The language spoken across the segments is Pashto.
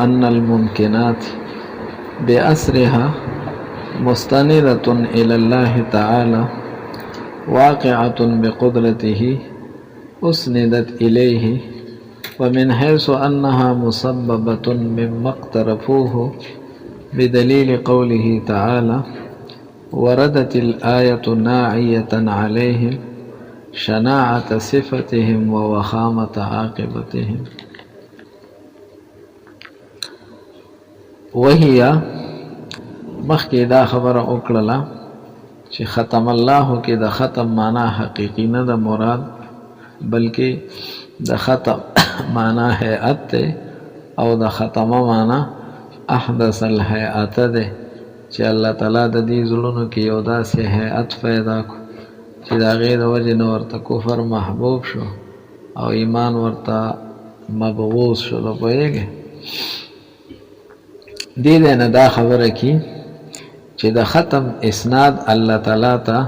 أن الممكنات بأسرها مستندة إلى الله تعالى واقعة بقدرته أسندت إليه، ومن حيث أنها مسببة مما اقترفوه بدليل قوله تعالى وردت الآية ناعية عليهم شناعة صفتهم ووخامة عاقبتهم. وهي مخکې دا خبره وکړله چې ختم الله کې د ختم معنا حقیقي نه ده مراد، بلکې د ختم معنا هیئت ده، او د ختمه معنا احدث الهیئت ده چې الله تعالی د دې زړونو کې یو داسې هیئت پیدا کړو چې د هغې د وجې نه ورته کفر محبوب شو او ایمان ورته مبغوض شو. نو پوهېږئ دې دی نه دا خبره کی چې د ختم اسناد الله تعالی ته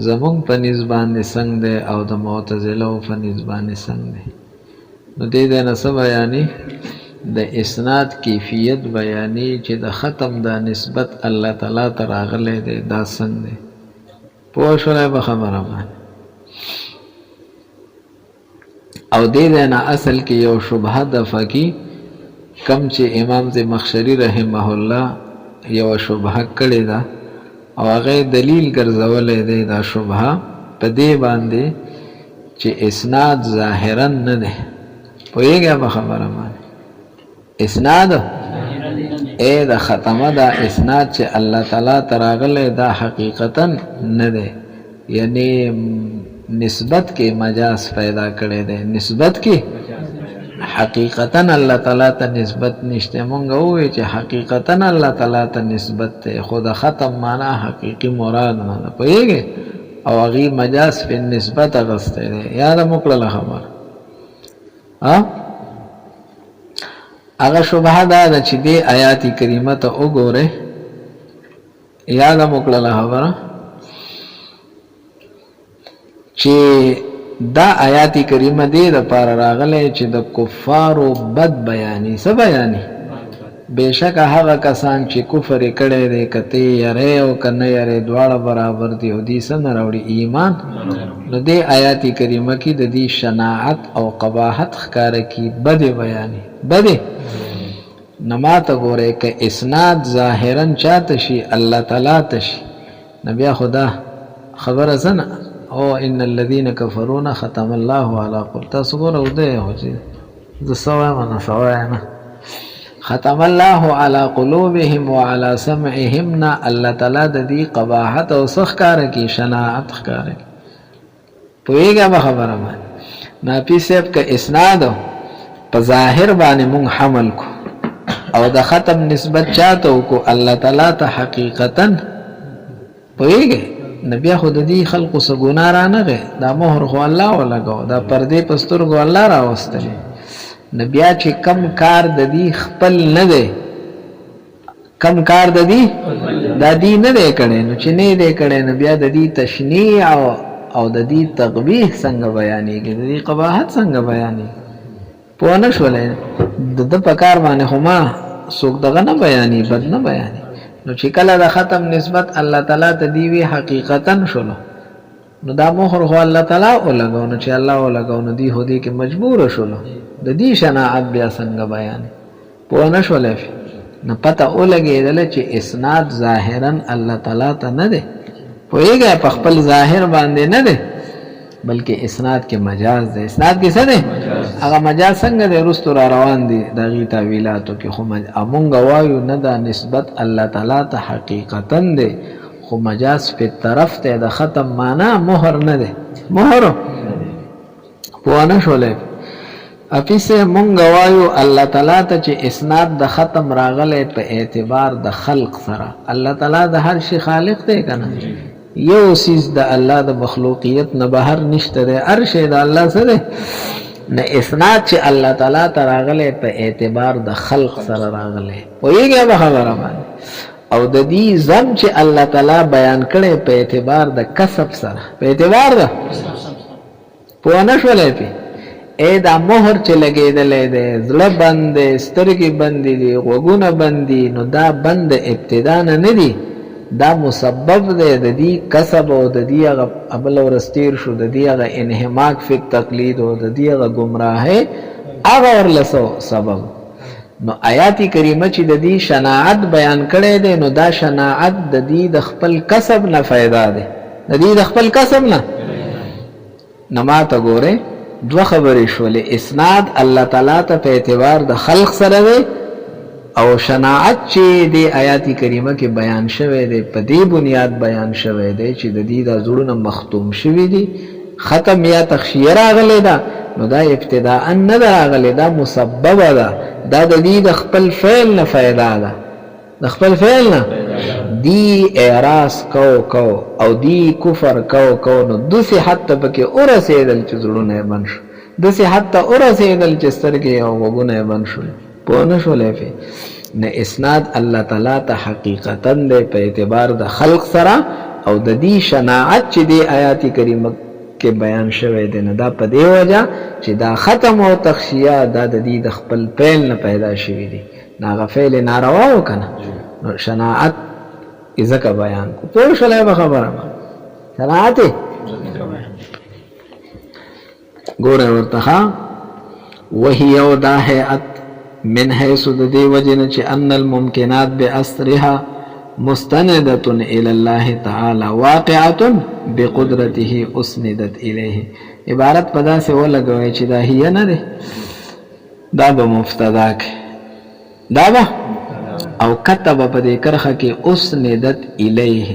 زمونږ په نسبت باندې څنګه دی او د معتزلو په نسبت باندې څنګه دی. نو دې دی نه څه بیانې د اسناد کیفیت بیانې چې د ختم دا نسبت الله تعالی ته راغلی دی دا څنګه دی. پوه شولی به خبره باندې. او دې دی نه اصل کې یو شبهه دفع کی کم چې امام زمخشري رحمه الله یو شبهه کړې ده او هغه دلیل ګرځولی دی دا شبهه په دې باندې چې اسناد ظاهرا نه دی. پوهېږئ په خبره باندې اسناد د ختمه دا اسناد چې الله تعالی ته راغلی دا حقیقتا نه دی، یعنی نسبت کې مجاز پیدا کړی دی، نسبت کې حقیقتا الله تعالی ته نسبت نشته. مونږ ووایو چې حقیقتا الله تعالی ته نسبت دی، خو د ختم معنا حقیقي مراد نه ده. پوهېږئ او هغې مجاز په نسبت اخیستی دی. یاده مو کړله خبره. هغه شبهه دا ده چې دې آیات کریمه ته وګورئ. یاده مو کړله خبره چې دا آیات کریمه دې دپاره راغلی چې د کفارو بد بیانې څه بیانې بېشکه هغه کسان چې کفر یې کړی دی که ته یې یری او که نه یری دواړه برابر دي او دې څه نه راوړي ایمان. نو دې آیات کریمه کې د دې شناعت او قباحت ښکاره کي بدې بیانې بدې. نو ماته ګورئ که اسناد ظاهرا چاته شي الله تعالی ته شي نو بیا خو دا خبره څه نه او ان الذين كفروا ختم الله على قلوبهم. تاسو ګوره ودی هو چې زه څه وایم نه څه وایم ختم الله على قلوبهم وعلى سمعهم نه الله تعالی د دې قباحت او څه ښکاره کي شناعت ښکاره کي. پوهېږه به خبره باندې ناپي صاحب که اسناد په ظاهر باندې مونږ حمل کو او د ختم نسبت چاته وکړو الله تعالی ته حقیقتا پوهېږئ نو بیا خو د دې خلقو څه ګناه رانغی، دا مهر خو الله ولګو، دا پردې په سترګو الله راوستلی. نو بیا چې کم کار د دې خپل نه دی، کم کار د دې دا دې نه دی کړی، نو چې نه دی کړی نو بیا د دې تشنیع او د دې تقبیح څنګه بیانېږي، د دې قباحت څنګه بیانېږي. پوه نه شولی د ده په کار باندې خو ما څوک دغه نه بیانې بد نه بیانې. نو چې کله د ختم نسبت الله تعالی ته دی وی حقیقتا شلو نو دا مهر خو الله تعالی ولګو، نو چې الله ولګو نو دی هو دی کې مجبور شلو د دې شناعت بیا څنګه بیان. پوه نه شولې نو پته ولګېدله چې اسناد ظاهرا الله تعالی ته نه دی. پوهېږئ په خپل ظاهر باندې نه دی بلکې اسناد کې مجاز دی. اسناد کې څه دی هغه مجاز څنګه دی رستو را روان دي د هغې تاویلاتو کې. خو مونږ وایو نه دا نسبت الله تعالی ته حقیقتا دی خو مجاز په طرف ته د ختم معنا مهر نه دی مهر. پوه نه شولې اپیسه مونږ وایو الله تعالی ته چې اسناد د ختم راغلی په اعتبار د خلق سره. الله تعالی د هر شي خالق دی که نه، یو سیز د الله د مخلوقیت نه بهر نشته دی، هر شی د الله څه دی. نه اسناد چې الله تعالی ته راغلی په اعتبار د خلق سره راغلی. پوهېږئ په خبره باندې او د دې ذم چې الله تعالی بیان کړی په اعتبار د کسب سره، په اعتبار د پوه نه شولې پې اے دا مهر چې لګېدلی دی زړه بند دی سترګې بندې دي غوږونه بند دي نو دا بند ابتدا نه دي دا مسبب دی د دې کسب او د دې هغه ابل ورستیر شو د دې هغه انحماق فی تقلید او د دې هغه گمراهۍ هغه ورلسو سبب نو آیات کریمه چې د دې شناعت بیان کړی دی نو دا شناعت د دې د خپل کسب نه فایده ده د دې د خپل کسب نه نما ته ګوره دوه خبرې شولې اسناد الله تعالی ته په اعتبار د خلق سره دی او شناعت چې د آیات کریمه کې بیان شوی دی په دې بنیاد بیان شوی دی چې د دې د زړونو مختوم شوی دی ختم یا تخشیه راغلی ده نو دا ابتداء نه راغلی دا مسبب ده دا د دې د خپل فعل نه فایده ده د خپل فعل نه دی اعراض کو او دی کفر کو نو دسی حتی پکې ورسېدل چې زړونه بند شو دسی حتی ورسېدل چې سترګې او غوږونه بند شول پوه نه شولې فی نه اسناد الله تعالی ته حقیقتا دی په اعتبار د خلق سره او د دې شناعت چې دی آیات کریمه کې بیان شوی دی نه دا په دی وجه چې دا ختم او تخشیه دا د دې د خپل فعل نه پیدا شوی دی ناغه فعل ناروا وکنه نو شناعت ازکه بیان کو پوه شولې به خبره شناعت ګوره ورته وهي او دا هيئت من حيث د دې وجنه چې ان الممکنات بأسرها مستندة الى الله تعالى واقعة بقدرته اسندت اليه عبارت پدا سے ولګوي چې دا هي نه ده دا به مفتدا کې دا به او كتب په دې کرخه کې اسندت الیه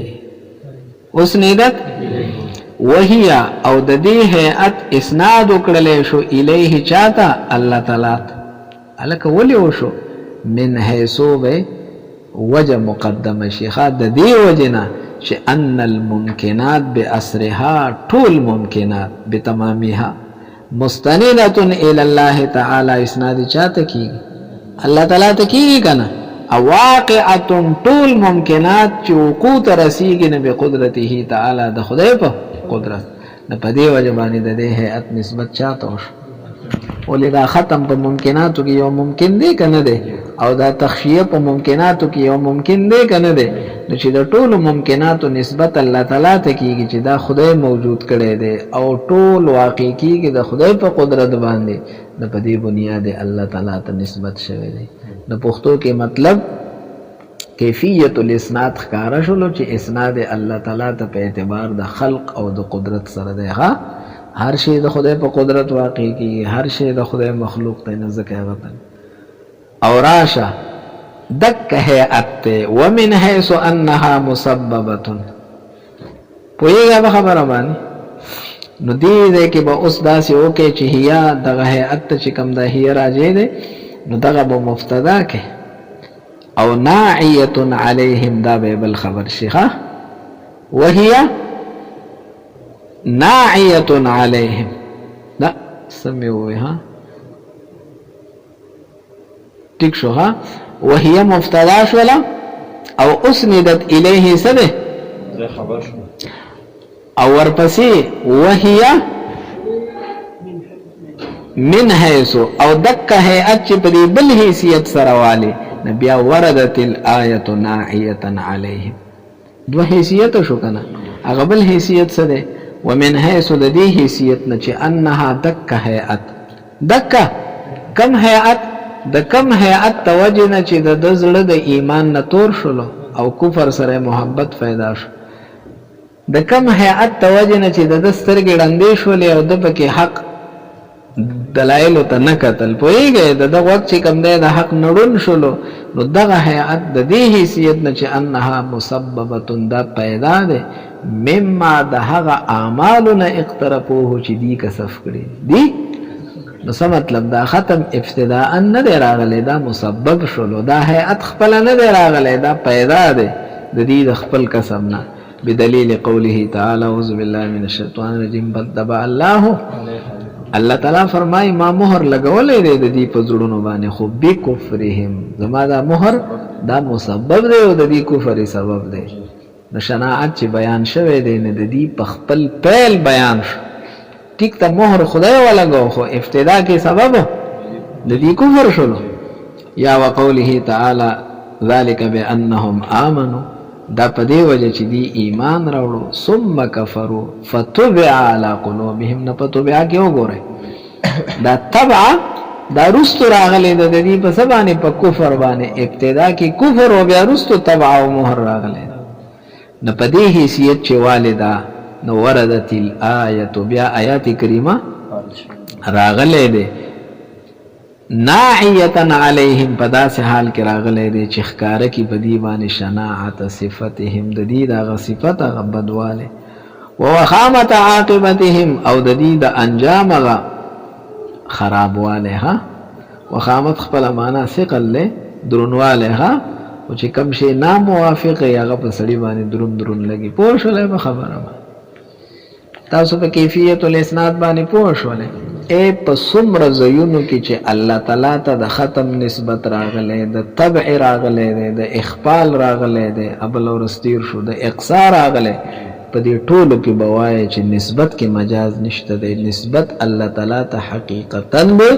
اسندت وهي او د دې هيئت اسناد وکړلې شو الیه چاته الله تعالی الکه ولي وشو من حيثو به وجه مقدمه شيخه د دې وجنه چې ان الممکنات باسرها طول ممکنات بتمامها مستندة الى الله تعالی اسناد چاته کی الله تعالی ته کی کنه او واقعه طول ممکنات چې وقوع رسیږي نه به قدرته تعالی د خدای په قدرت نه په دې وجه باندې د دې هيئت نسبت چاته وشو ولدا ختم په ممکناتو کې یو ممکن دی کنه دی او دا تخشیه په ممکناتو کې یو ممکن دی کنه دی نو چې د ټولو ممکناتو نسبت الله تعالی ته کیږي چې دا خدای موجود کړي دی او ټول واقع کیږي د خدای په قدرت باندې د په دې بنیاد الله تعالی ته نسبت شوی دی د پښتو کې مطلب کیفیت الاسناد ښکارا شولو چې اسناد الله تعالی ته په اعتبار د خلق او د قدرت سره دی هر شی د خدای په قدرت واقع کی هر شی د خدای مخلوق ته نه ځکه غتن او راشه دک هيئت ومن حيث انها مسببه پویږه خبره باندې نو دې کې به اوس داسې وکي چې هيا دغه هيئت چې کوم د هيا راځي دي نو دغه به مفتدا کې او ناعيه عليهم دا به بل خبر شيخه وهي ناعية عليهم لا سميوه ها تكشو ها وهي مفتداش ولا او اسندت اليه سده او ورپسي وهي من حيث او دك هيئت بدي بالحيثيت سروالي نبيا وردت الآية ناعية عليهم دو حیثیت شو کنه هغه بل حیثیت څه ده ومن حيث د دې حیثیت نه چې انها دک هيئت دک کم هيئت د کم هيئت توجنه چې د زړه د ایمان نه تور شلو او کفر سره محبت پیدا شو د کم هيئت توجنه چې د سترګې ړندې شولې او د پکې حق دلایل ته نه کتل پوهیږي د وخت چې کم دی د حق نړون شلو نو دغه هيئت د دې حیثیت نه چې انها مسببه دا پیدا ده مما د هغه اعمالونه اقترفوه چې دی کسف کړي دی نو څه مطلب دا ختم ابتداء نه دی راغلی دا مسبب شلو دا هيئت خپل نه دی راغلی دا پیدا ده د دې د خپل کسب نه بدلیل قوله تعالی اعوذ بالله من الشیطان الرجیم بل تبع الله تعالی فرمای ما مہر لګولې دې د دې په زړونو باندې خو به کفرهم زما دا مہر دا مسبب دی او د دې کفر سبب دی د شناعت چې بیان شوه دی نه د دې په خپل پیل بیان شو ټیک ته مهر خدای ولګو خو ابتدا کې سبب د دې کفر شلو. یا وقوله تعالی ذلك بانهم آمنوا، دا په دې وجه چې دی ایمان راوړو، ثم كفروا فتبع على قلوبهم، نه په تبع کې وګورئ دا تبع دا رستو راغلی د دې په سبانه په کفر باندې ابتدا کې کفر او بیا رستو تبع او مهر راغلی نه په دې حیثیت چې والدا نو وردت الآیت، بیا آیات کریمه راغلی دی ناعیتن علیهم، په داسې حال کې راغلی دی چې ښکاره کې په دې باندې شناعت صفتهم، د دې دغه صفت هغه بدوالی، ووخامت عاقبتهم، او د دې د انجام هغه خرابوالی. ها وخامت خپله معنا ثقل لی درونوالی، ها او چې کوم شی ناموافق هغه په سړي باندې درون لګي. پوه شولی به خبره تاسو په کیفیت الاسناد باندې پوه شولی. ای په څومره ځایونو کې چې الله تعالی ته د ختم نسبت راغلی، د تبع راغلی دی، د اخفال راغلی دی، ابل ورستیر شو، د اقصا راغلی، په دې ټولو کې به وایي چې نسبت کې مجاز نشته دی، نسبت الله تعالی ته حقیقتا دی.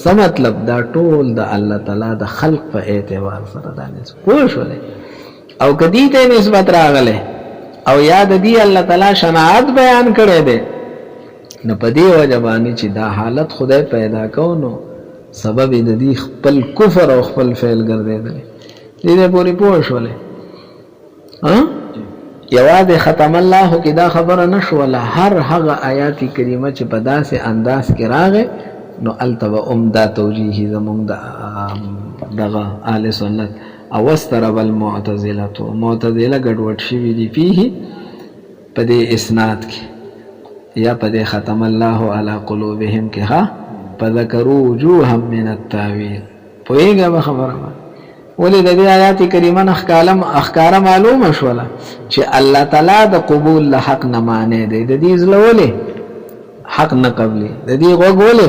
څه مطلب؟ دا ټول د الله تعالی د خلق په اعتبار سره دا نسبت. پوه شولی؟ او که دې ته نسبت راغلی او یا د دې الله تعالی شناعت بیان کړی دی، نو په دې وجه باندې چې دا حالت خدای پیدا کو، نو سبب د دې خپل کفر او خپل فعل ګرځېدلی. دې پورې پوه شولی؟ یوازې ختم الله کې دا خبره نشوله، هر هغه آیات کریمه چې په داسې انداز کې راغی نو هلته به عمده توجیه زمونږ دغه اهل سنت او واسترب المعتزله، معتزله ګډوډ شوي دي فيه په دې اسناد کې یا په دې ختم الله علی قلوبهم کې. ها فذكروا وجوها من التاویل. پوهېږه به خبره ولې د دې آیات کریمه نه ښکاره معلومه شوله چې الله تعالی د قبول له حق نه مانع دی، د دې زړه ولې حق نه قبلي، د دې غوږ ولې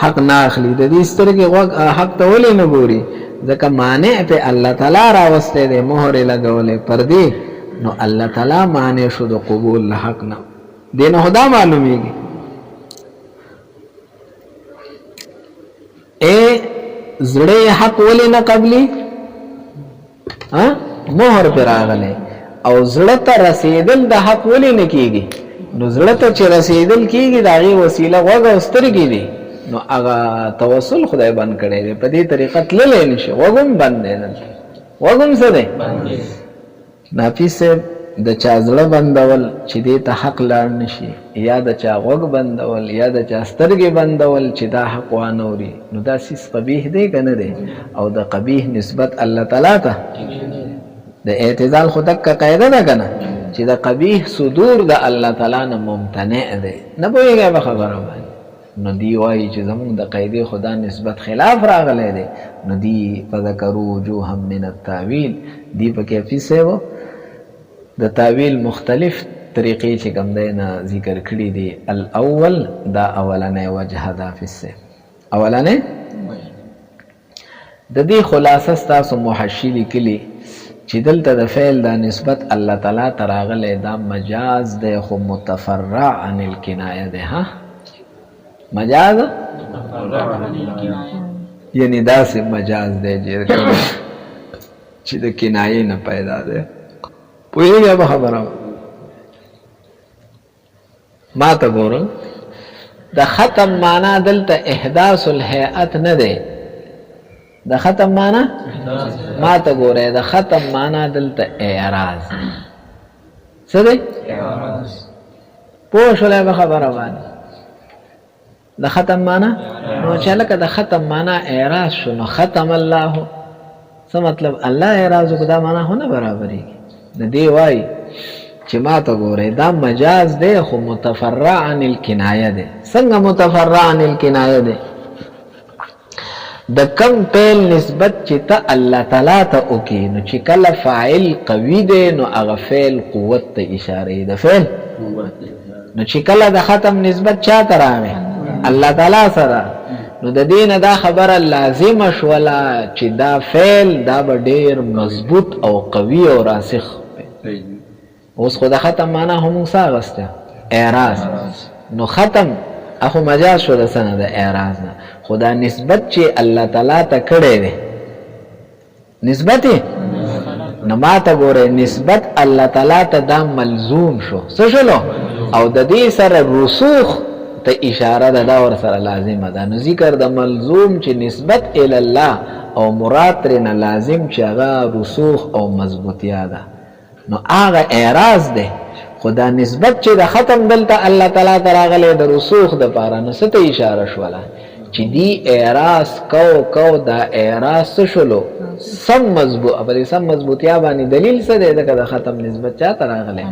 حق نه اخلي، د دې سترګې غوږ حق ته ولې نه ګوري، ځکه مانع په الله تعالی راوستی دی، مهر یې لګولی پردې، نو الله تعالی مانع شو د قبول له حق نه. دې نه خو دا معلومیږي زړه حق ولې نه قبلي، مهر پر راغلی، او زړه ته رسیدل د حق ولې نه کیږي، نو زړه ته چې رسیدل کیږي د هغې وسیله غوږ او سترګې دي، نو هغه توسل خدای بند کړی دی، په دې طریقه تللی نشي، غوږ هم بند دی، غوږ هم څه دی نافظ صاحب د چا زړه بندول چې دې ته حق لاړ نشي، یا د چا غوږ بندول یا د چا سترګې بندول چې دا حق وانوري، نو دا سیس قبیح دی که نه دی؟ او د قبیح نسبت الله تعالی ته د اعتزال خو دکه قاعده ده که نه چې د قبیح صدور د الله تعالی نه ممتنع دی. نه پوهېږئ به خبره باندې، نو دی وایي چې زمونږ د قاعدې خدا نسبت خلاف راغلی دی، نو دی فذکروا وجوها من التاویل، دی په کیفي صاحب د تاویل مختلف طریقې چې کوم دی نه ذکر کړي دي. الاول دا اولنی وجه ده فسه، اولنی د دې خلاصه ستاسو محشي لیکلي چې دلته د فعل دا نسبت الله تعالی ته راغلی دا مجاز دی، خو متفرع عن الکنایه دی. ها مجاز یعنی داسې مجاز دی چې د کنایې نه پیدا دی. پوهېږه به خبره ما ته ګوره، د ختم معنا دلته احداث الهیئت نه دی، د ختم معنا ما ته ګوره، د ختم معنا دلته اعراض. څه دی؟ پوه شولی به خبره باندې د ختم معنا، نو چې لکه د ختم معنا اعراض شو، نو ختم الله څه مطلب؟ الله اعراض وکړو، دا معنا خو نه برابرېږي. د دې وایي چې ما ته ګورئ دا مجاز دی، خو متفرع عن الکنایه دی. څنګه متفرع عن الکنایه دی؟ د کم فعل نسبت چې ته الله تعالی ته وکړي، نو چې کله فاعل قوي دی نو هغه فعل قوت ته اشاره د فعل، نو چې کله د ختم نسبت چا ته راغی الله تعالی سره، نو د دې نه دا خبره لازمه شوله چې دا فعل دا به ډېر مضبوط او قوي او راسخ. اوس خو د ختم معنا هم څه اغسته؟ اعراض. نو ختم اخو مجاز شو د سنه د اعراض نه. خدا نسبت چې الله تعالی ته کړی دی نسبت نو ما ته ګوره نسبت الله تعالی ته دا ملزوم شو څه شلو او د دې سره رسوخ ته اشاره ده دا ور سره لازم ده. نو ذکر د ملزوم چې نسبت الی الله او مراد ترنه لازم چې هغه رسوخ او مضبوطیا ده نو هغه اعراض ده. خدا نسبت چې د ختم دلته الله تعالی ته راغلی د رسوخ د پاره نو څه ته اشاره شوله چې دی اعراض کو دا اعراض شلو سم مضبوط په سم مضبوطیا باندې دلیل څه دی د ختم نسبت چا ته راغلی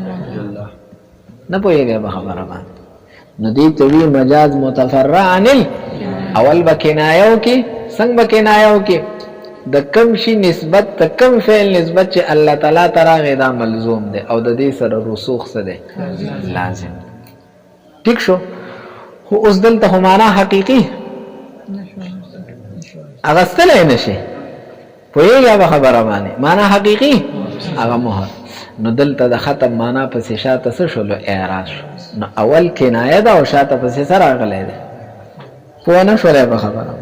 نه پوهیږي په خبره باندې. نو دی توی مجاز متفرع عن اول بکنایو کی څنګه بکنایو کی د کم شي نسبت ته کم فعل نسبت چې الله تعالی تراغه دا ملزوم دی او د دې سره رسوخ څه دی لازم. ٹھیک شو. خو اوس دلته معنا حقيقي اغستل نشي پوهیږي په خبره باندې معنا حقيقي هغه مهر. نو دلته د ختم معنا په شاته څه شلو اعراض شو. نو اول کنایه ده او شاته په سره راغلی ده په نه شولې په خبره.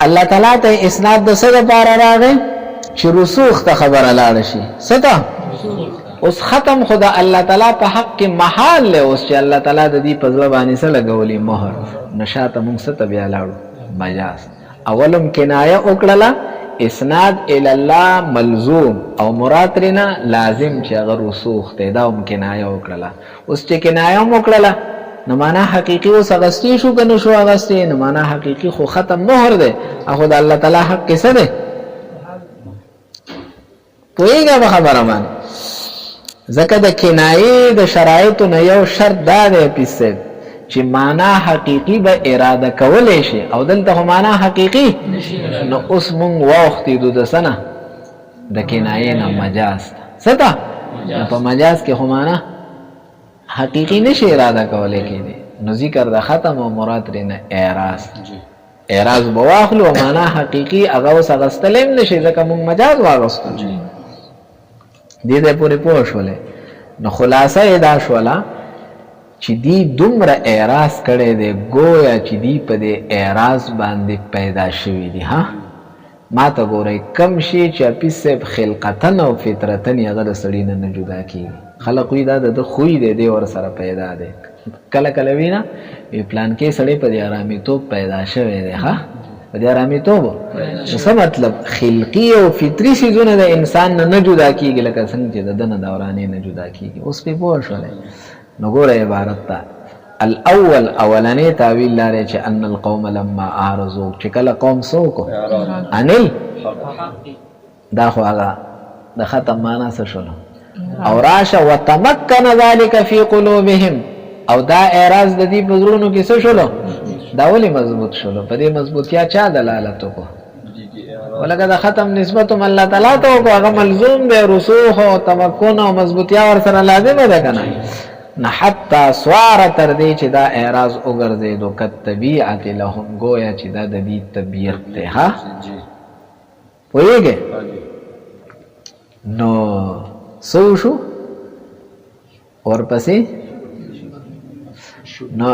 الله تعالی ته اسناد د سره بار راغی چې رسوخ ته خبره لاړ شي ستا اوس ختم خدا الله تعالی په حق کې محال له اوس چې الله تعالی د دې په ځوابانی سره لګولې مهر نشاته موږ ست بیا لاړو مجاز. اولم کنایه وکړه اسناد الی الله ملزوم او مراد رنا لازم چې هغه رسوخ ته دا کنایه وکړه. اوس چې کنایه وکړه نو معنا حقيقي اوس اغستی شو کنه شو اغستی نو معنا حقيقي خو ختم مهر ده اخو د الله تعالی حق کې څه ده پوهیږه په خبره باندې. ځکه د کنایه د شرایطو نه یو شرط دا دی پیسه چې معنا حقيقي به اراده کولای شي او دلته معنا حقيقي نو اوس مونږ وخت د سنه د کنایه نه مجاز ستا په مجاز کې معنا حقيقي نشي اراده کولای کېږي. نو ذکر د ختم او مراد رنه اعراض بواخلو او معنا حقيقي هغه وسغستلم نشي ځکه مونږ مجاز واغستو دې دې پوره پوه شولې. نو خلاصه دا شولا چې دی دومره اعراض کړي دی گویا چې دی په دې اعراض باندې پیدا شوی دی. ها ما ته ګورئ کم شي چې اپیسه خلقتن او فطرتن هغه د سړی نه جدا کیږي. خلق وی دا د خوې دی ور سره پیدا دی. کله کله وینا وی پلان کې سړی په دې آرامي توپ پیدا شوی دی. ها په دې آرامي توپ څه مطلب خلقی او فطری سيزونه د انسان نه جدا کیږي لکه څنګه چې د دنه دورانې نه جدا کیږي. اوس په پوه شولې نو ګوره عبارت تا الاول اولنی تاویل لاره چې ان القوم لما اعرضوا چې کله قوم سوکو انل دا خو هغه د ختم معنا څه شول او راشه وتمكن ذلك في قلوبهم او دا اعراض د دې بزرونو کې څه شول دا ولې مضبوط شول په دې مضبوطیا چا دلالت وکړه ولکه د ختم نسبت الله تعالی ته او هغه ملزوم به رسوخ او تمکن او مضبوطیا ور سره لازم ده کنه نه حتی سوار تر دې چې دا اعراض وګرځي دو کت طبيعت لهم گویا چې دا د دې طبيعت ته ها وایګه نو سو شو ورپسې نو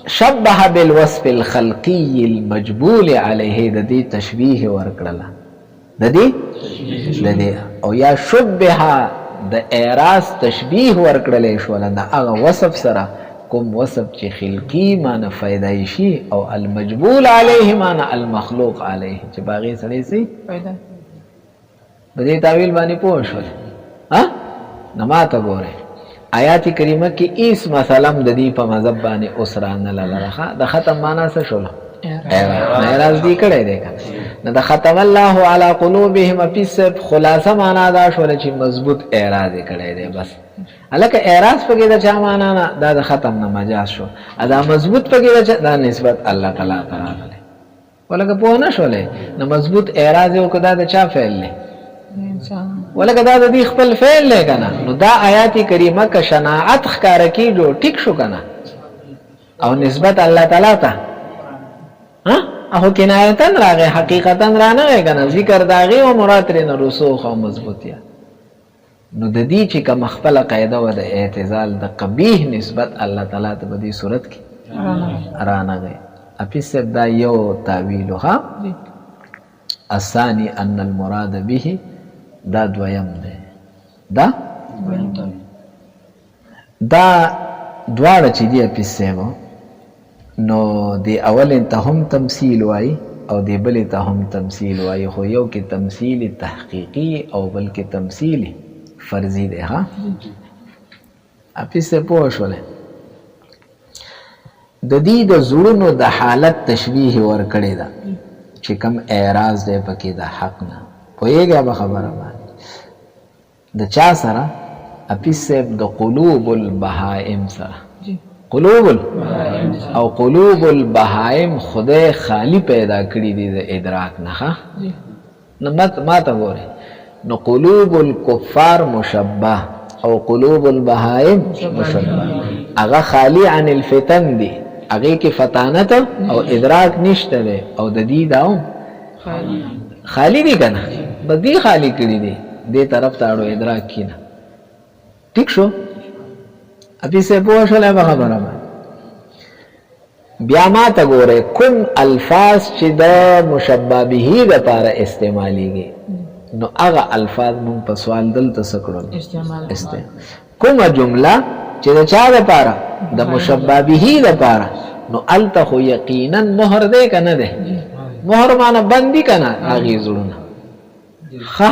شبه بالوصف الخلقي المجبول عليه د دې تشبيه ورکړه د دې او یا شبه د اعراض تشبيه ورکړلې شو له هغه وصف سره کوم وصف چې خلقي معنی فائدای شي او المجبول عليه معنی المخلوق عليه چې باغی سړی سي فائدہ بده تعویل باندې پوه شو ها نماته ګوره آیات کریمه کې اس مثلا د دې په مذهب باندې اسران لره د ختم معنا څه شول اعراض دې کړه دې نه د ختم الله علی قلوبهم فسب خلاصه معنا دا شول چې مضبوط اعراض کړه دې بس الکه اعراض پکې دا چا معنا نه دا د ختم نه مجاز شو ادا مضبوط پکې دا نسبت الله تعالی ته راغله ولکه په نه شولې نو مضبوط اعراض یو کدا د چا فعل نه ولکه دا د دې خپل فعل نه کنه نو دا آیات کریمه کا شناعت ښکار کیږي ټیک شو کنه او نسبت الله تعالی ته ها او کنایتن راغی حقیقتن را نه کنه ذکر داغي او مراد لري رسوخ او مضبوطیا نو د دې چې کوم خپله قاعده وه د اعتزال د قبیح نسبت الله تعالی ته په دې صورت کې رانغی. حفیظ صاحب دا یو تاویل ها. الثاني ان المراد به دا دویم دی. دا دواړه چې دی حفیظ صاحب نو د اول ته هم تمثیل وایي او د بل ته هم تمثیل وایي، خو یو کې تمثیل تحقیقی او بل کې تمثیل فرضی دی ها. حفیظ صاحب پوه شولې د دې د زړونو د حالت تشبیه ورکړې ده چې کوم اعراض دی پکې د حق نه پوهېږي به خبره باندې د چا سره حفیظ صاحب د قلوب البهائم سره قلوب او قلوب البهائم خدای خالی پیدا کړي دي د ادراک نه ها. نو ما ته ګوره نو قلوب الكفار مشبه او قلوب البهائم مشبه هغه خالی عن الفتن دي، هغه کې فتانت او ادراک نشته دی او د دې داو خالی دي کنه بدی خالی کړي دي دې طرف ته اړو ادراک کینه. ٹھیک شو ابي سه پوه شو له خبره بیا ما ته ګوره کوم الفاظ چې د مشبه به لپاره استعماليږي نو هغه الفاظ مون په سوال دلته سکړو استعمال کومه جمله چې د چا لپاره د مشبه به لپاره نو الته یقینا مهر ده کنه ده مهر معنی بندي کنه هغه زړونه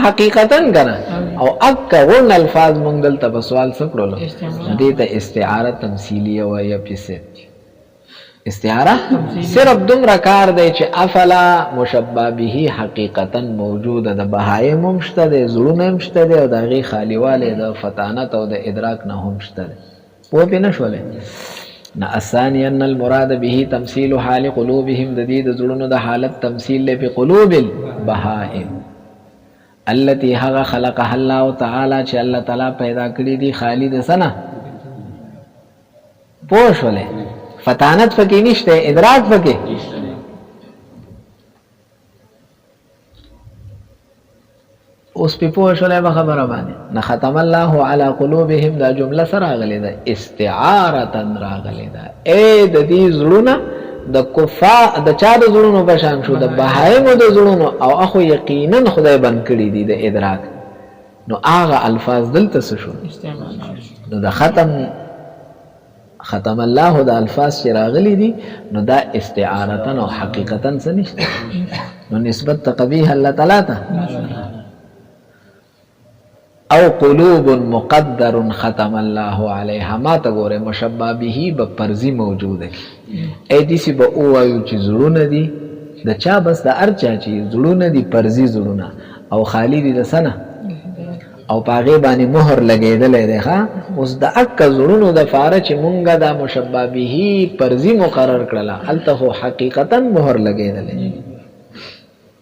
حقیقتا کنه او اکون الفاظ مونږ دلته په سوال سکړو دې ته استعاره تمثیلیه وایي په استعاره صرف دومره کار دی چې افلا مشبه به حقیقتا موجوده د بهایم هم شته دی زړونه هم شته دی او د هغې خالیوالی د فتانت او د ادراک نه هم شته دی. پوه پې نه شولې نه. الثاني ان المراد به تمثیل حال قلوبهم د دې د زړونو د حالت تمثیل دی په قلوب البهائم التي هغه خلقها الله تعالی چې الله تعالی پیدا کړي دي خالی د سنه. پوه شولې فتانت فکی نشته ادراک فکی اوس په پوه شولې به خبره باندې نه ختم الله على قلوبهم دا جمله سره راغلې ده استعاره راغلې ده اے د دې زړونه د کفار د چا د زړونو په شان شو د بهایم د زړونو او اخو یقینا خدای بند کړي دي د ادراک نو هغه الفاظ دلته شو نو د ختم الله د الفاظ چې راغلي دي نو دا استعارتن او حقیقتا څه نشته نو نسبت تقبیح الله تعالی ته او قلوب مقدر ختم الله علیها ما ته ګوره مشبه به به پرزی موجوده ای دې سی به اوایو چې زړونه دي د چا بس د ارچا چې زړونه دي پرزی زړونه او خالی دي د سنه او پاغه باندې مهر لګیدلې ده ها. اوس د اک زړونو د فاره چې مونږه د مشبه به پرزی مقرر کړله الته حقیقتا مهر لګیدلې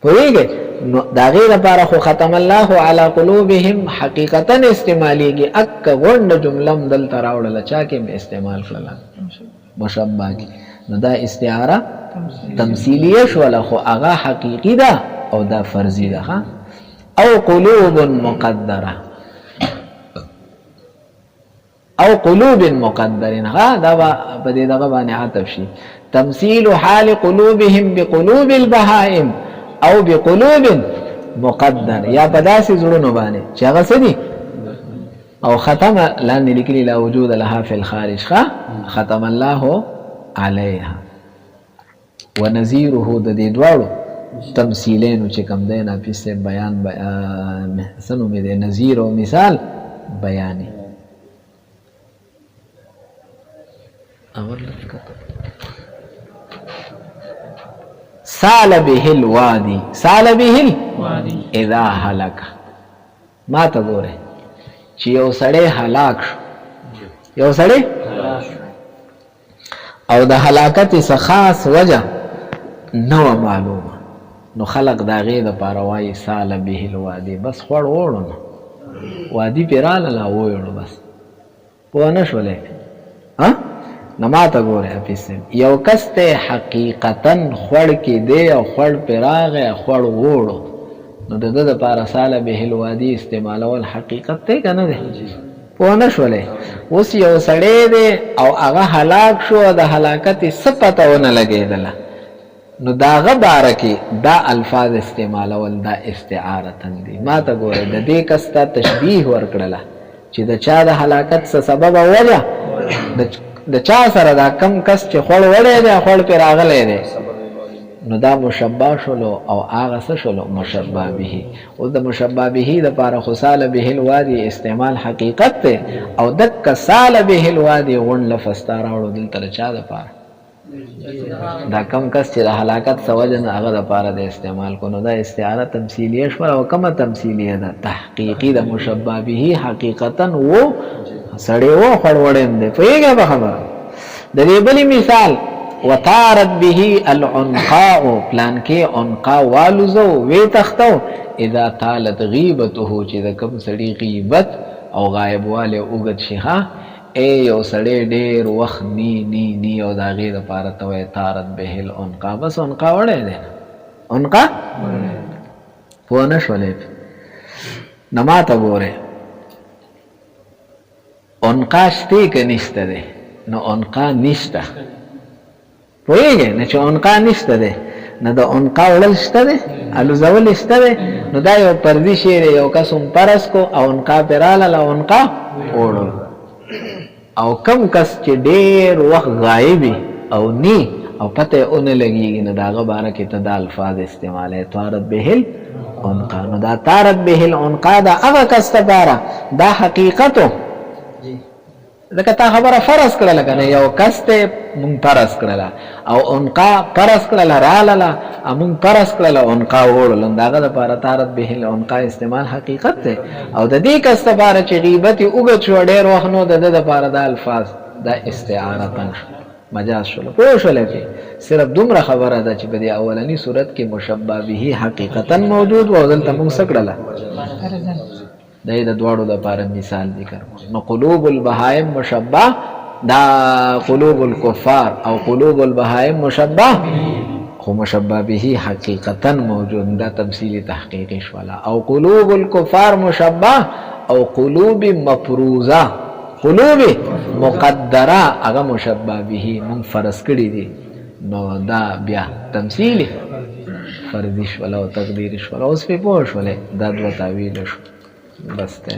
پوهیږي نو دا غیر لپاره خو ختم الله علی قلوبهم حقیقتا استعمالیږي اک غونډه جمله دل تراوړل چا کې استعمال کړله مشبه کې نو دا استعاره تمثیلیه شوله خو هغه حقیقی ده او دا فرضی ده ها. او قلوب مقدره او قلوب مقدرين ها دا په دې دغه باندې عاطف شي تمثيل حال قلوبهم بقلوب البهائم او بقلوب مقدر یا بداسي زړونو باندې چې هغه سدي او ختم لاندې لیکلي لا وجود لها في الخارج ختم الله عليها ونذيره د دې دواړو تمثیلینو چې کم دی نافذ سے بیان سنو می دی نظیر او مثال بیانی سال به الوادي سال به الوادي اذا هلك ما ته ګوره چې یو سړی هلاک شو یو سړی او د هلاکت څخه خاص وجه نو معلومه نو خلق دا غیر د پاروای سال به الوادي بس خور وړو وادي پیراله لا وړو بس په نه شولې ها نماته ګوره افیسم یو کسته حقیقتا خور کې دی او خور پیراغه خور وړو نو د د لپاره سال به الوادي استعمالول حقیقت دی که نه دی؟ پوه نه شولې. اوس یو سړی دی او هغه هلاک شو، د هلاکت څه پته ونه لګېدله، نو د هغه باره کې دا الفاظ استعمالول دا استعارتن دي. ما ته ګوره د دې کس ته تشبیه ورکړله چې د چا د هلاکت څه سبب وجه د چا سره دا کم کس چې خوړ وړی دی خوړ پې راغلی دی، نو دا مشبه شلو او هغه څه شلو مشبه به. اوس د مشبه به دپاره خو سال به الوادي استعمال حقیقت دی او دک سال به الوادي غون لفظ تا راوړو دلته د چا دپاره؟ دا کم کس چې د هلاکت څه وجه نه هغه دپاره د استعمال کو، نو دا استعاره تمثیلیه شوه. او کومه تمثیلیه ده؟ تحقیقي. د مشبه به حقیقتا و سړی و خوړ وړی دی. پوهېږې په خبره؟ د دې بلې مثال وطارت به العنقاء، پلان کې عنقا والوزو وی تختو اذا طالت غیبته، چې د کم سړي غیبت او غایب والی اوږد شي. ها یو سړی ډېر وخت نی او د هغې دپاره ته وایي طارت به العنقا، بس عنقا وړی دی، عنقا پوه نه شولې. نو ما ته ګورې عنقا شته که نشته دی؟ نو عنقا نشته. پوهېږې نه چې عنقا نشته دی، نه د عنقا وړل شته دی، الوزول شته دی. نو دا یو پردي شی دی، یو کس هم پرس کو او عنقا پې راله عنقا وړل. او کم کس چې ډېر وخت غایبي او نی او پته یې ونه لګېږي، نو د هغه باره کې ته دا الفاظ استعمالوي طارت به العنقا. نو دا طارت به العنقا دا هغه کس دپاره دا حقیقتو، ځکه تا خبره فرض کړله که نه، یو کس ته مونږ فرض کړله او عنقا فرض کړله رالاله، مونږ فرض کړله عنقا وړل، نو د هغه دپاره طارت به العنقا استعمال حقیقت دی. او د دې کس دپاره چې غیبت یې اوږد شو ډېر وخت، نو د ده دپاره دا الفاظ دا استعارتن مجاز شولو. پوه شولې پې؟ صرف دومره خبره ده چې په دې اولني صورت کې مشبه به حقیقتا موجود و او دلته مونږ څه کړله؟ دای د دواړو لپاره مثال ذکر. نو قلوب البهائم مشبه، دا قلوب الكفار او قلوب البهائم مشبه، خو مشبه به حقیقتا موجود، دا تمثیل تحقیقی شولا. او قلوب الكفار مشبه او قلوب مفروضه، قلوب مقدره هغه مشبه به من فرض کړي دي، نو دا بیا تمثیل فرضی شولا او تقدیری شولا. اوس په پوه شولې دا دوه تعویل شو. بس ته